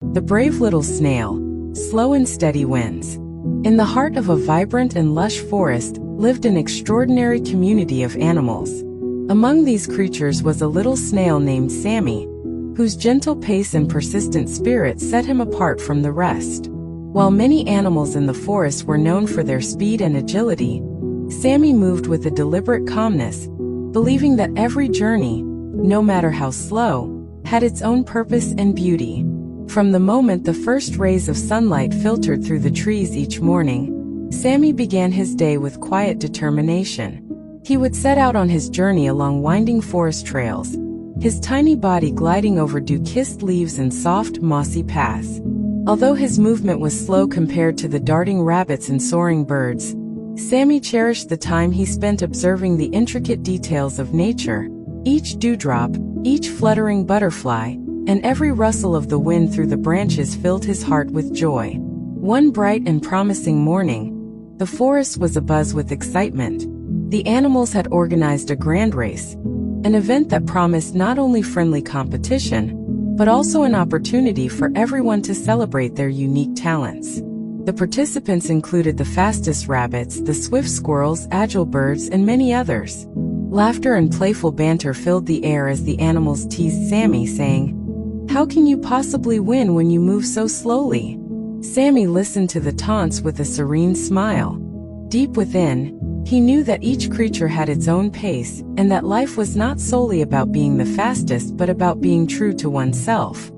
The brave little snail, slow and steady wins. In the heart of a vibrant and lush forest lived an extraordinary community of animals. Among these creatures was a little snail named Sammy, whose gentle pace and persistent spirit set him apart from the rest. While many animals in the forest were known for their speed and agility, Sammy moved with a deliberate calmness, believing that every journey, no matter how slow, had its own purpose and beauty. From the moment the first rays of sunlight filtered through the trees each morning, Sammy began his day with quiet determination. He would set out on his journey along winding forest trails, his tiny body gliding over dew-kissed leaves and soft, mossy paths. Although his movement was slow compared to the darting rabbits and soaring birds, Sammy cherished the time he spent observing the intricate details of nature. Each dewdrop, each fluttering butterfly, and every rustle of the wind through the branches filled his heart with joy. One bright and promising morning, the forest was abuzz with excitement. The animals had organized a grand race, an event that promised not only friendly competition, but also an opportunity for everyone to celebrate their unique talents. The participants included the fastest rabbits, the swift squirrels, agile birds, and many others. Laughter and playful banter filled the air as the animals teased Sammy, saying, "How can you possibly win when you move so slowly?" Sammy listened to the taunts with a serene smile. Deep within, he knew that each creature had its own pace, and that life was not solely about being the fastest but about being true to oneself.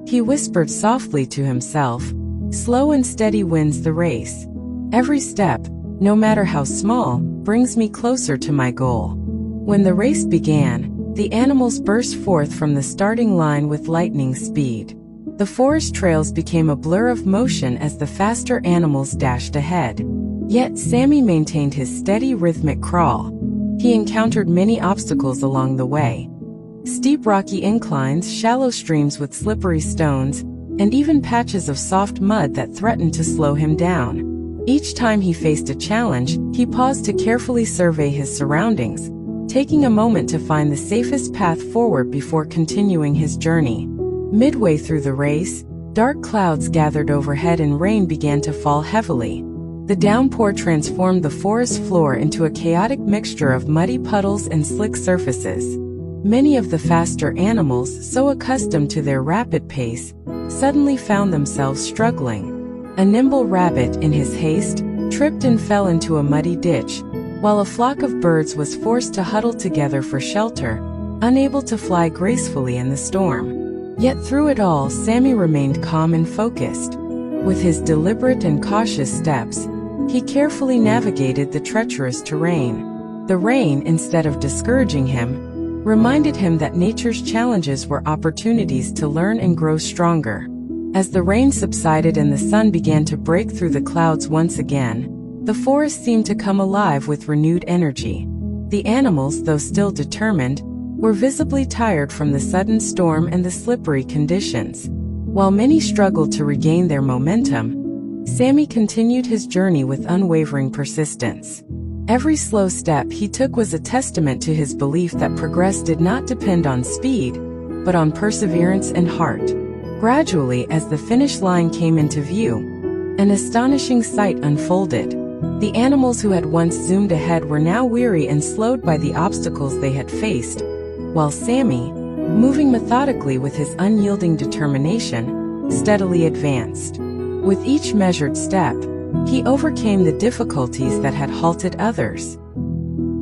He whispered softly to himself, "Slow and steady wins the race. Every step, no matter how small, brings me closer to my goal." When the race began, the animals burst forth from the starting line with lightning speed. The forest trails became a blur of motion as the faster animals dashed ahead. Yet Sammy maintained his steady rhythmic crawl. He encountered many obstacles along the way. Steep rocky inclines, shallow streams with slippery stones, and even patches of soft mud that threatened to slow him down. Each time he faced a challenge, he paused to carefully survey his surroundings, taking a moment to find the safest path forward before continuing his journey. Midway through the race, dark clouds gathered overhead and rain began to fall heavily. The downpour transformed the forest floor into a chaotic mixture of muddy puddles and slick surfaces. Many of the faster animals, so accustomed to their rapid pace, suddenly found themselves struggling. A nimble rabbit, in his haste, tripped and fell into a muddy ditch, while a flock of birds was forced to huddle together for shelter, unable to fly gracefully in the storm. Yet through it all, Sammy remained calm and focused. With his deliberate and cautious steps, he carefully navigated the treacherous terrain. The rain, instead of discouraging him, reminded him that nature's challenges were opportunities to learn and grow stronger. As the rain subsided and the sun began to break through the clouds once again, the forest seemed to come alive with renewed energy. The animals, though still determined, were visibly tired from the sudden storm and the slippery conditions. While many struggled to regain their momentum, Sammy continued his journey with unwavering persistence. Every slow step he took was a testament to his belief that progress did not depend on speed, but on perseverance and heart. Gradually, as the finish line came into view, an astonishing sight unfolded. The animals who had once zoomed ahead were now weary and slowed by the obstacles they had faced, while Sammy, moving methodically with his unyielding determination, steadily advanced. With each measured step, he overcame the difficulties that had halted others.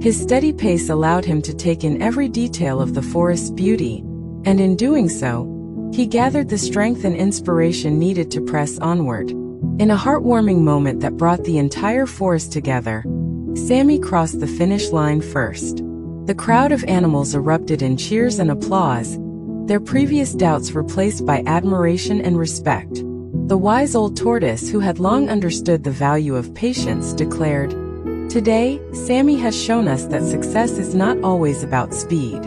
His steady pace allowed him to take in every detail of the forest's beauty, and in doing so, he gathered the strength and inspiration needed to press onward. In a heartwarming moment that brought the entire forest together, Sammy crossed the finish line first. The crowd of animals erupted in cheers and applause, their previous doubts replaced by admiration and respect. The wise old tortoise, who had long understood the value of patience, declared, "Today, Sammy has shown us that success is not always about speed.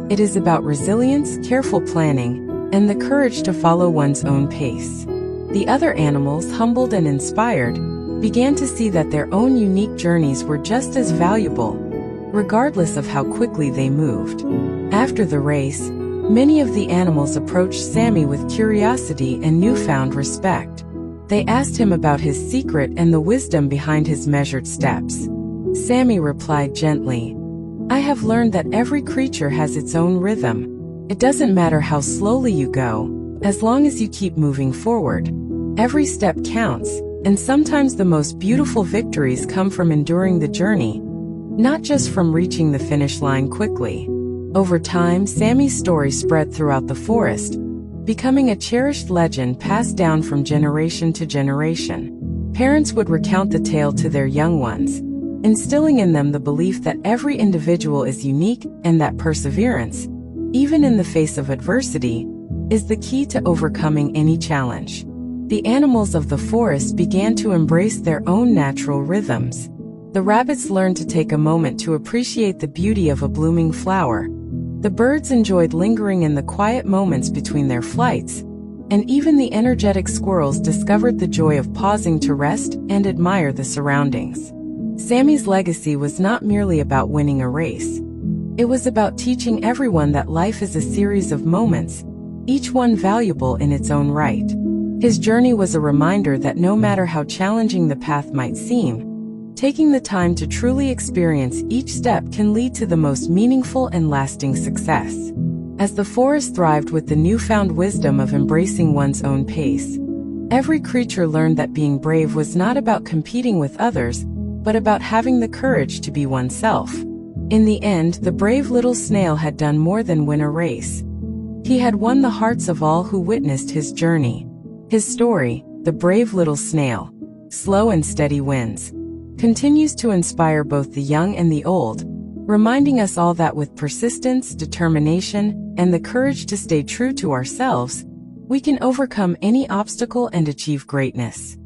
It is about resilience, careful planning, and the courage to follow one's own pace." The other animals, humbled and inspired, began to see that their own unique journeys were just as valuable, regardless of how quickly they moved. After the race, Many of the animals approached Sammy with curiosity and newfound respect. They asked him about his secret and the wisdom behind his measured steps. Sammy replied gently, "I have learned that every creature has its own rhythm. It doesn't matter how slowly you go, as long as you keep moving forward. Every step counts, and sometimes the most beautiful victories come from enduring the journey, not just from reaching the finish line quickly." Over time, Sammy's story spread throughout the forest, becoming a cherished legend passed down from generation to generation. Parents would recount the tale to their young ones, instilling in them the belief that every individual is unique and that perseverance, even in the face of adversity, is the key to overcoming any challenge. The animals of the forest began to embrace their own natural rhythms. The rabbits learned to take a moment to appreciate the beauty of a blooming flower. The birds enjoyed lingering in the quiet moments between their flights, and even the energetic squirrels discovered the joy of pausing to rest and admire the surroundings. Sammy's legacy was not merely about winning a race. It was about teaching everyone that life is a series of moments, each one valuable in its own right. His journey was a reminder that no matter how challenging the path might seem, taking the time to truly experience each step can lead to the most meaningful and lasting success. As the forest thrived with the newfound wisdom of embracing one's own pace, every creature learned that being brave was not about competing with others, but about having the courage to be oneself. In the end, the brave little snail had done more than win a race. He had won the hearts of all who witnessed his journey. His story, The Brave Little Snail, Slow and Steady Wins, continues to inspire both the young and the old, reminding us all that with persistence, determination, and the courage to stay true to ourselves, we can overcome any obstacle and achieve greatness.